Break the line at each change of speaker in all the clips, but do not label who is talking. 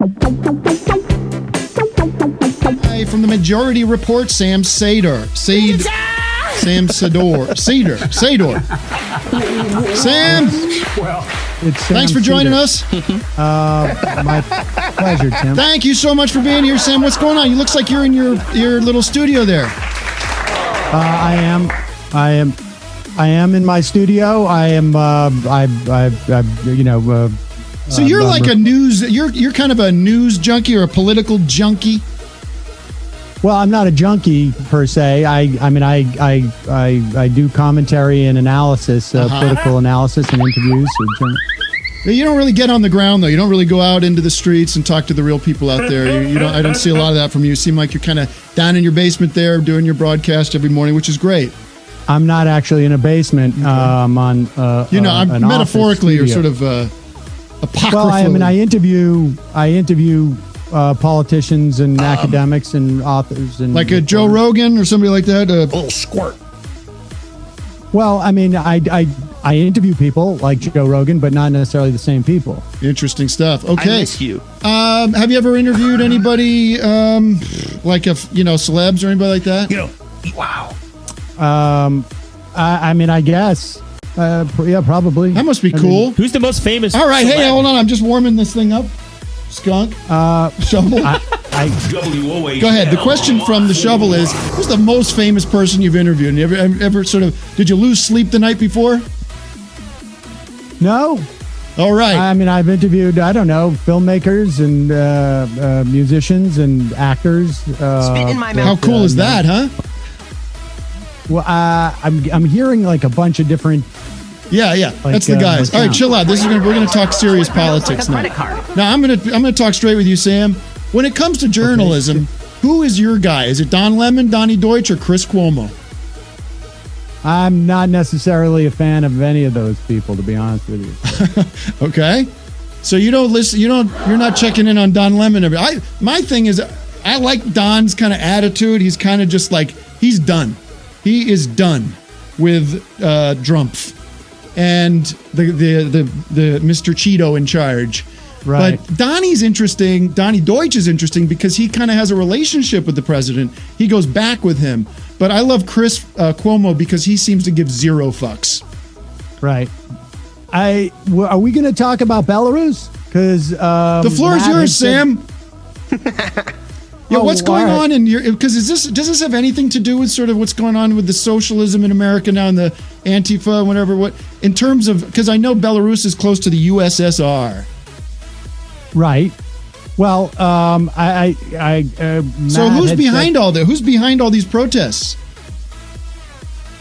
Hi, from the Majority Report, Sam Seder. Sam Seder. Seder. Sam!
Well, it's Sam
Thanks for joining us.
My pleasure, Tim.
Thank you so much for being here, Sam. What's going on? You looks like you're in your little studio there.
I am in my studio.
So you're like you're kind of a news junkie or a political junkie?
Well, I'm not a junkie per se. I do commentary and analysis, political analysis and interviews.
You don't really get on the ground, though. You don't really go out into the streets and talk to the real people out there. I don't see a lot of that from you. You seem like you're kind of down in your basement there doing your broadcast every morning, which is great.
I'm not actually in a basement. Okay. I'm
metaphorically, you're sort of apocryphal.
Well, I interview politicians and academics and authors and
like a Joe Rogan or somebody like that.
Little squirt.
Well, I interview people like Joe Rogan, but not necessarily the same people.
Interesting stuff. Okay.
I miss you.
Have you ever interviewed anybody like celebs or anybody like that?
Wow.
I guess. Yeah, probably.
That must be cool.
Who's the most famous?
All right. Hey, hold on. I'm just warming this thing up. Skunk. Shovel. Go ahead. The question from the Shovel is, who's the most famous person you've interviewed? And you ever sort of, did you lose sleep the night before?
No.
All right.
I've interviewed, filmmakers and musicians and actors.
Spit in my mouth.
How cool is that, huh?
Well, I'm hearing like a bunch of different.
Yeah. That's the guys. All right, chill out. We're gonna talk serious politics now. Now I'm gonna talk straight with you, Sam. When it comes to journalism, who is your guy? Is it Don Lemon, Donnie Deutsch, or Chris Cuomo?
I'm not necessarily a fan of any of those people, to be honest with you.
Okay, so you don't listen. You're not checking in on Don Lemon. My thing is, I like Don's kind of attitude. He's kind of just like he's done. He is done with Drumpf and the Mr. Cheeto in charge.
Right.
But Donnie's interesting. Donnie Deutsch is interesting because he kind of has a relationship with the president. He goes back with him. But I love Chris Cuomo because he seems to give zero fucks.
Right. Are we going to talk about Belarus? Because
the floor is yours, Sam. Yeah, what's going on in your? Because does this have anything to do with sort of what's going on with the socialism in America now and the Antifa and whatever? What in terms of? Because I know Belarus is close to the USSR.
Right. Well,
so who's behind all that? Who's behind all these protests?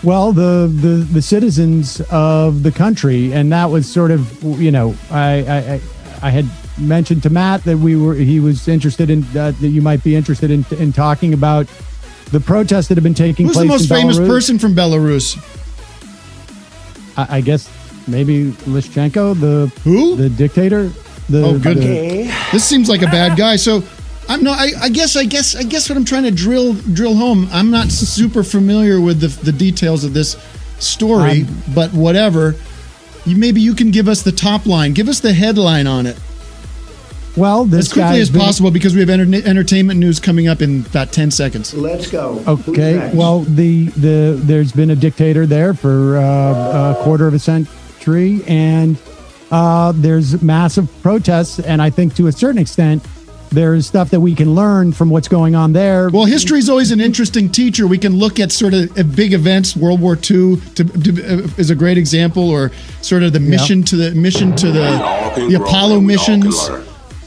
Well, the citizens of the country, and that was sort of I had mentioned to Matt that he was interested in that you might be interested in talking about the protests that have been taking place.
Who's the most famous person from Belarus?
I guess maybe Lyshchenko, the dictator.
This seems like a bad guy. So I guess what I'm trying to drill home. I'm not super familiar with the details of this story, but whatever. Maybe you can give us the top line. Give us the headline on it.
Well,
as quickly as possible because we have entertainment news coming up in about 10 seconds.
Let's go.
Okay. Well, there's been a dictator there for a quarter of a century, and there's massive protests, and I think to a certain extent, there's stuff that we can learn from what's going on there.
Well, history is always an interesting teacher. We can look at sort of big events. World War II is a great example, or sort of the mission to the Apollo missions.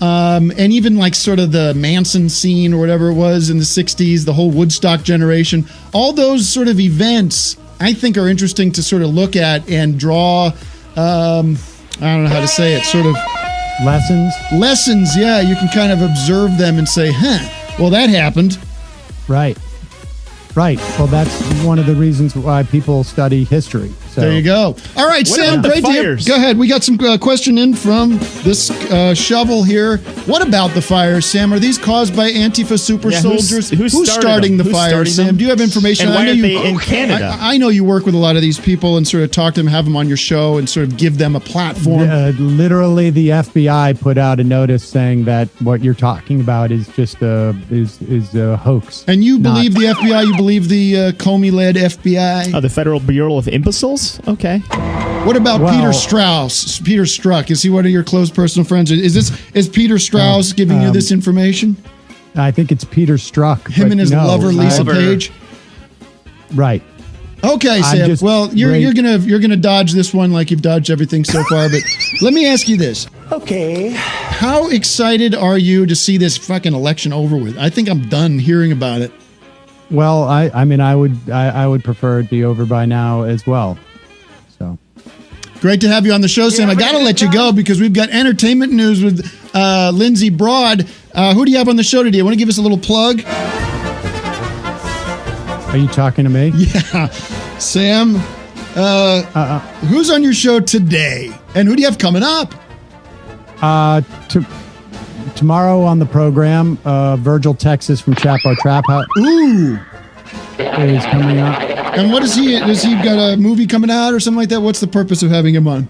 And even like sort of the Manson scene or whatever it was in the 60s, the whole Woodstock generation, all those sort of events I think are interesting to sort of look at and draw, I don't know how to say it, sort of lessons. Yeah. You can kind of observe them and say, well, that happened.
Right. Well, that's one of the reasons why people study history. So
There you go. All right, Sam,
about the
great to hear.
fires?
Go ahead. We got some question in from this shovel here. What about the fires, Sam? Are these caused by Antifa super
Yeah,
soldiers?
who's
starting
them?
the
Who's
fires,
starting
Sam?
them?
Do you have information?
And why
I know
aren't
you,
they in Canada?
I know you work with a lot of these people and sort of talk to them, have them on your show, and sort of give them a platform.
literally, the FBI put out a notice saying that what you're talking about is just a hoax.
And you believe the FBI? You believe the Comey-led FBI?
Oh, the Federal Bureau of Imbeciles? Okay.
What about
Well-
Peter Strauss? Peter Strzok, is he one of your close personal friends? Is Peter Strauss giving you this information?
I think it's Peter Strzok.
Him
but
and his
no,
lover Lisa Page.
Right.
Okay, Sam.
just
Well, you're
great.
you're gonna dodge this one like you've dodged everything so far. But let me ask you this:
Okay.
how excited are you to see this fucking election over with? I think I'm done hearing about it.
Well, I mean, I would prefer it be over by now as well. So.
Great to have you on the show, Sam. I got to let you go because we've got entertainment news with Lindsey Broad. Who do you have on the show today? Want to give us a little plug?
Are you talking to me?
Yeah, Sam. Who's on your show today, and who do you have coming up?
Tomorrow on the program, Virgil Texas from Chapo Trap Hut
Ooh.
is coming up.
And what is he? Does he got a movie coming out or something like that? What's the purpose of having him on?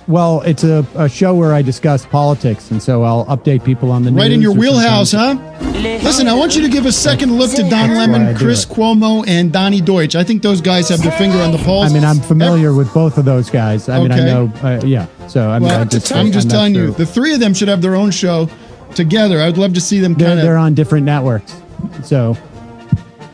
Well, it's a show where I discuss politics, and so I'll update people on the news.
Right in your
or
wheelhouse,
sometimes-
huh? Listen, I want you to give a second look to Don Lemon,
I do
Chris
it.
Cuomo, and Donnie Deutsch. I think those guys have their finger on the pulse.
I mean, I'm familiar with both of those guys. I mean, I
Okay.
know, yeah. So, I mean,
Well,
I'm
I'm
just
telling you,
sure.
the three of them should have their own show together. I'd love to see them
They're
kind of.
on different networks. So,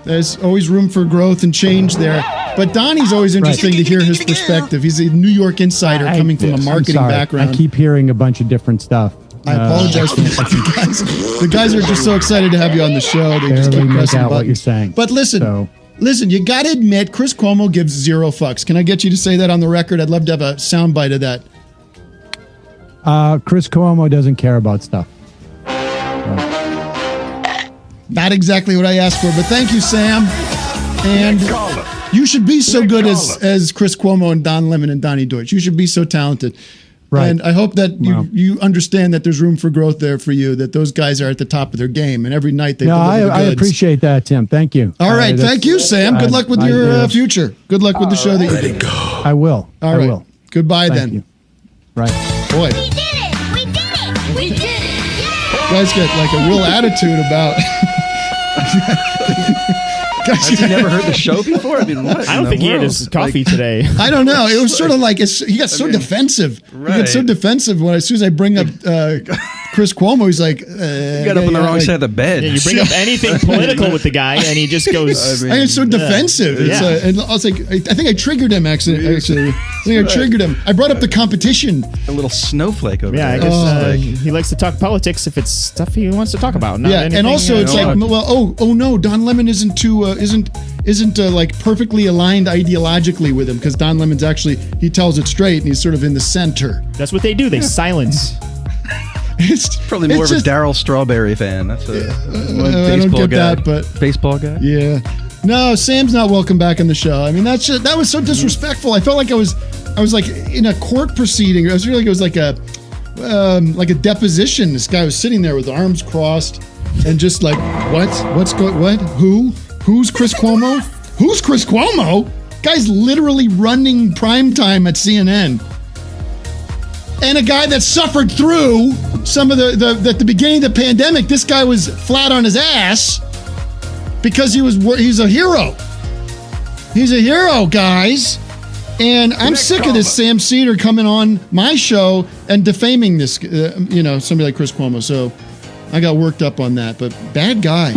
There's always room for growth and change there. But Donnie's always interesting to hear his perspective. He's a New York insider coming from a
I'm
marketing
sorry.
background.
I keep hearing a bunch of different stuff.
I apologize for that. The guys are just so excited to have you on the show. They just
Barely
keep
make
pressing
out what
buttons.
you're saying.
But listen,
So-
listen, you got to admit, Chris Cuomo gives zero fucks. Can I get you to say that on the record? I'd love to have a soundbite of that.
Chris Cuomo doesn't care about stuff.
Not exactly what I asked for, but thank you, Sam. And you should be so good as Chris Cuomo and Don Lemon and Donnie Deutsch. You should be so talented.
Right.
And I hope that
Wow.
you understand that there's room for growth there for you, that those guys are at the top of their game, and every night they
No,
deliver the
I
goods.
appreciate that, Tim. Thank you.
All right.
That's-
Thank you, Sam. Good luck with your future. Good luck with the show that you do.
I will.
All
I
right.
will.
Goodbye
Thank
then.
you. Right.
Boy,
We did it! We did it! We did it! Yeah!
guys get like a real attitude about. Guys,
Has he never heard the show before? I mean, what?
I don't think he had his coffee today.
I don't know. It was sort of like he got so defensive. He got so
right.
defensive when as soon as I bring up Chris Cuomo, he's like,
You got up on the wrong side of the bed.
Yeah, you bring up anything political with the guy, and he just goes.
I get so defensive. It's,
Yeah.
and I was like, I think I triggered him. Actually, I think I triggered him. I brought up the competition.
A little snowflake over
Yeah, I
there.
guess he likes to talk politics if it's stuff he wants to talk about. Not
Yeah,
anything,
and also it's like,
know.
well, oh no, Don Lemon isn't like perfectly aligned ideologically with him because Don Lemon's actually he tells it straight and he's sort of in the center.
that's what they do. They silence.
It's
Probably more
it's
of a
just-
Daryl Strawberry fan. That's a
I don't get
guy.
that, but
Baseball guy?
yeah. No, Sam's not welcome back on the show. I mean, that was so disrespectful. I felt like I was like in a court proceeding. I was really like it was like a deposition. This guy was sitting there with arms crossed and just like, what? Who's Chris Cuomo? Who's Chris Cuomo? Guy's literally running primetime at CNN. And a guy that suffered through some of at the beginning of the pandemic, this guy was flat on his ass because he's a hero. He's a hero, guys. And I'm sick of this Sam Seder coming on my show and defaming this, somebody like Chris Cuomo. So I got worked up on that. But bad guy.